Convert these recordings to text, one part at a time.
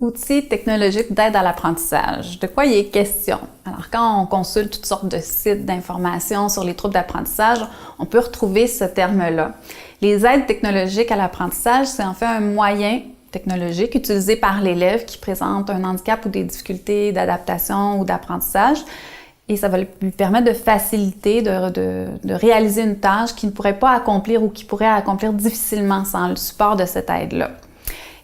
Outils technologiques d'aide à l'apprentissage. De quoi il est question? Alors, quand on consulte toutes sortes de sites d'informations sur les troubles d'apprentissage, on peut retrouver ce terme-là. Les aides technologiques à l'apprentissage, c'est en fait un moyen technologique utilisé par l'élève qui présente un handicap ou des difficultés d'adaptation ou d'apprentissage. Et ça va lui permettre de faciliter, de réaliser une tâche qu'il ne pourrait pas accomplir ou qu'il pourrait accomplir difficilement sans le support de cette aide-là.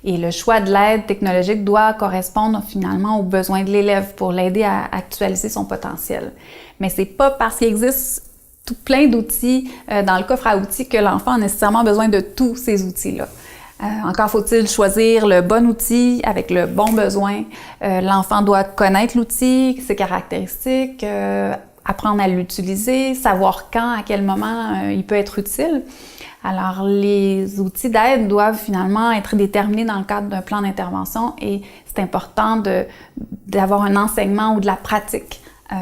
Et le choix de l'aide technologique doit correspondre finalement aux besoins de l'élève pour l'aider à actualiser son potentiel. Mais c'est pas parce qu'il existe tout plein d'outils dans le coffre à outils que l'enfant a nécessairement besoin de tous ces outils-là. Encore faut-il choisir le bon outil avec le bon besoin. L'enfant doit connaître l'outil, ses caractéristiques, apprendre à l'utiliser, savoir quand, à quel moment il peut être utile. Alors, les outils d'aide doivent finalement être déterminés dans le cadre d'un plan d'intervention et c'est important d'avoir un enseignement ou de la pratique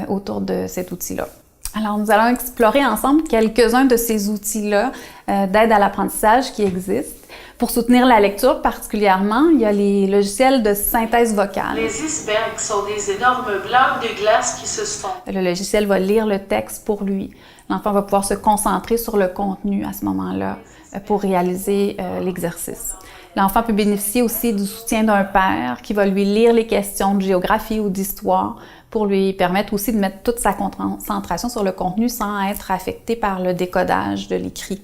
autour de cet outil-là. Alors, nous allons explorer ensemble quelques-uns de ces outils-là d'aide à l'apprentissage qui existent. Pour soutenir la lecture particulièrement, il y a les logiciels de synthèse vocale. Les icebergs sont des énormes blocs de glace qui se fondent. Le logiciel va lire le texte pour lui. L'enfant va pouvoir se concentrer sur le contenu à ce moment-là pour réaliser l'exercice. L'enfant peut bénéficier aussi du soutien d'un père qui va lui lire les questions de géographie ou d'histoire pour lui permettre aussi de mettre toute sa concentration sur le contenu sans être affecté par le décodage de l'écrit.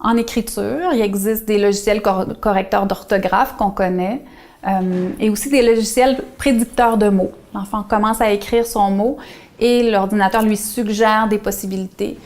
En écriture, il existe des logiciels correcteurs d'orthographe qu'on connaît et aussi des logiciels prédicteurs de mots. L'enfant commence à écrire son mot et l'ordinateur lui suggère des possibilités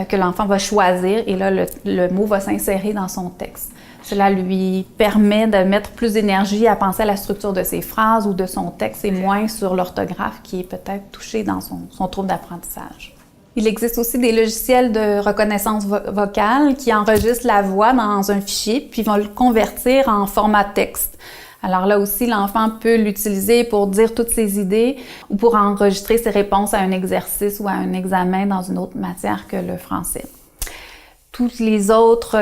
que l'enfant va choisir et là, le mot va s'insérer dans son texte. Cela lui permet de mettre plus d'énergie à penser à la structure de ses phrases ou de son texte et moins sur l'orthographe qui est peut-être touché dans son trouble d'apprentissage. Il existe aussi des logiciels de reconnaissance vocale qui enregistrent la voix dans un fichier puis vont le convertir en format texte. Alors là aussi, l'enfant peut l'utiliser pour dire toutes ses idées ou pour enregistrer ses réponses à un exercice ou à un examen dans une autre matière que le français. Toutes les autres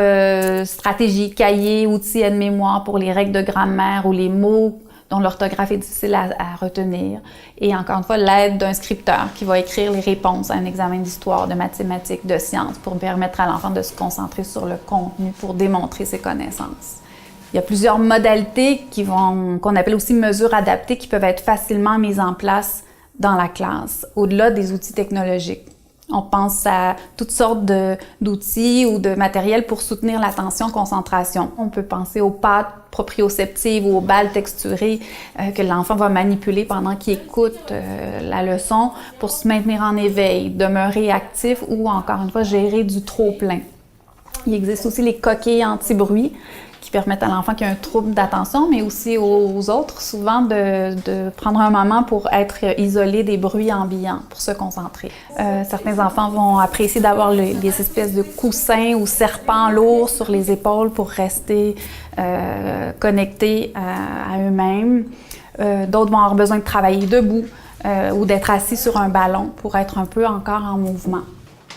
stratégies, cahiers, outils aide-mémoire pour les règles de grammaire ou les mots dont l'orthographe est difficile à retenir. Et encore une fois, l'aide d'un scripteur qui va écrire les réponses à un examen d'histoire, de mathématiques, de sciences pour permettre à l'enfant de se concentrer sur le contenu pour démontrer ses connaissances. Il y a plusieurs modalités qu'on appelle aussi mesures adaptées qui peuvent être facilement mises en place dans la classe, au-delà des outils technologiques. On pense à toutes sortes d'outils ou de matériel pour soutenir l'attention, concentration. On peut penser aux pattes proprioceptives ou aux balles texturées que l'enfant va manipuler pendant qu'il écoute la leçon pour se maintenir en éveil, demeurer actif ou encore une fois gérer du trop-plein. Il existe aussi les coquilles anti-bruit qui permettent à l'enfant qui a un trouble d'attention, mais aussi aux autres, souvent de prendre un moment pour être isolé des bruits ambiants, pour se concentrer. Certains enfants vont apprécier d'avoir les espèces de coussins ou serpents lourds sur les épaules pour rester connectés à eux-mêmes. D'autres vont avoir besoin de travailler debout ou d'être assis sur un ballon pour être un peu encore en mouvement.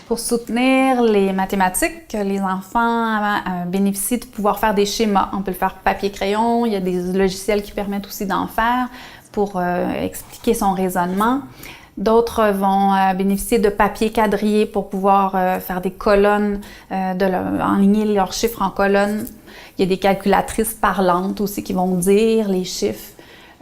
Pour soutenir les mathématiques, les enfants bénéficient de pouvoir faire des schémas. On peut le faire papier-crayon, il y a des logiciels qui permettent aussi d'en faire pour expliquer son raisonnement. D'autres vont bénéficier de papier quadrillé pour pouvoir faire des colonnes, enligner leurs chiffres en colonnes. Il y a des calculatrices parlantes aussi qui vont dire les chiffres,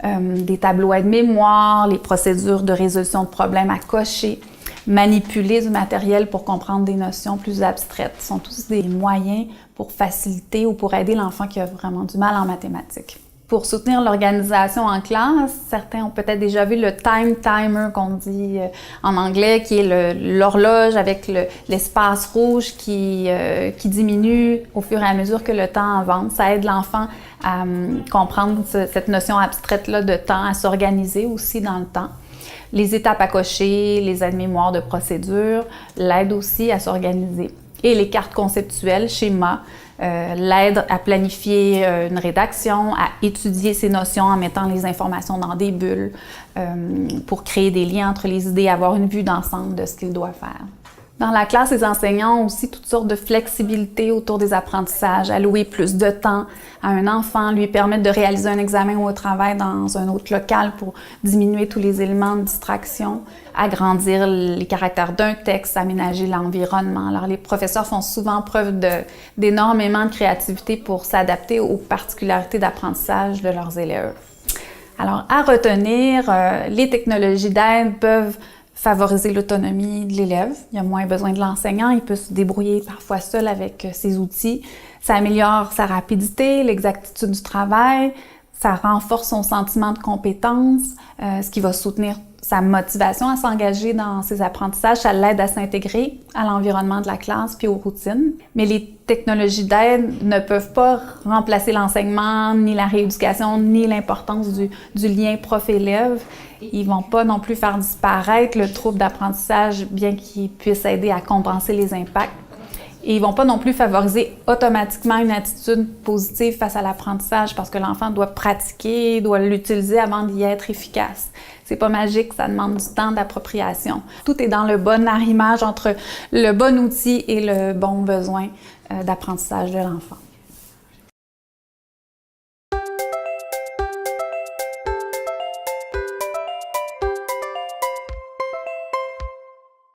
des tableaux aide-mémoire, les procédures de résolution de problèmes à cocher. Manipuler du matériel pour comprendre des notions plus abstraites. Ce sont tous des moyens pour faciliter ou pour aider l'enfant qui a vraiment du mal en mathématiques. Pour soutenir l'organisation en classe, certains ont peut-être déjà vu le time timer qu'on dit en anglais, qui est l'horloge avec l'espace rouge qui diminue au fur et à mesure que le temps avance. Ça aide l'enfant à comprendre cette notion abstraite-là de temps, à s'organiser aussi dans le temps. Les étapes à cocher, les aides-mémoire de procédure l'aident aussi à s'organiser. Et les cartes conceptuelles, schémas, l'aident à planifier une rédaction, à étudier ces notions en mettant les informations dans des bulles pour créer des liens entre les idées, avoir une vue d'ensemble de ce qu'il doit faire. Dans la classe, les enseignants ont aussi toutes sortes de flexibilité autour des apprentissages, allouer plus de temps à un enfant, lui permettre de réaliser un examen ou un travail dans un autre local pour diminuer tous les éléments de distraction, agrandir les caractères d'un texte, aménager l'environnement. Alors, les professeurs font souvent preuve d'énormément de créativité pour s'adapter aux particularités d'apprentissage de leurs élèves. Alors, à retenir, les technologies d'aide peuvent favoriser l'autonomie de l'élève. Il y a moins besoin de l'enseignant, il peut se débrouiller parfois seul avec ses outils. Ça améliore sa rapidité, l'exactitude du travail, ça renforce son sentiment de compétence, ce qui va soutenir sa motivation à s'engager dans ses apprentissages, ça l'aide à s'intégrer à l'environnement de la classe puis aux routines. Mais les technologies d'aide ne peuvent pas remplacer l'enseignement, ni la rééducation, ni l'importance du lien prof-élève. Ils vont pas non plus faire disparaître le trouble d'apprentissage, bien qu'ils puissent aider à compenser les impacts. Et ils vont pas non plus favoriser automatiquement une attitude positive face à l'apprentissage parce que l'enfant doit pratiquer, doit l'utiliser avant d'y être efficace. C'est pas magique, ça demande du temps d'appropriation. Tout est dans le bon arrimage entre le bon outil et le bon besoin d'apprentissage de l'enfant.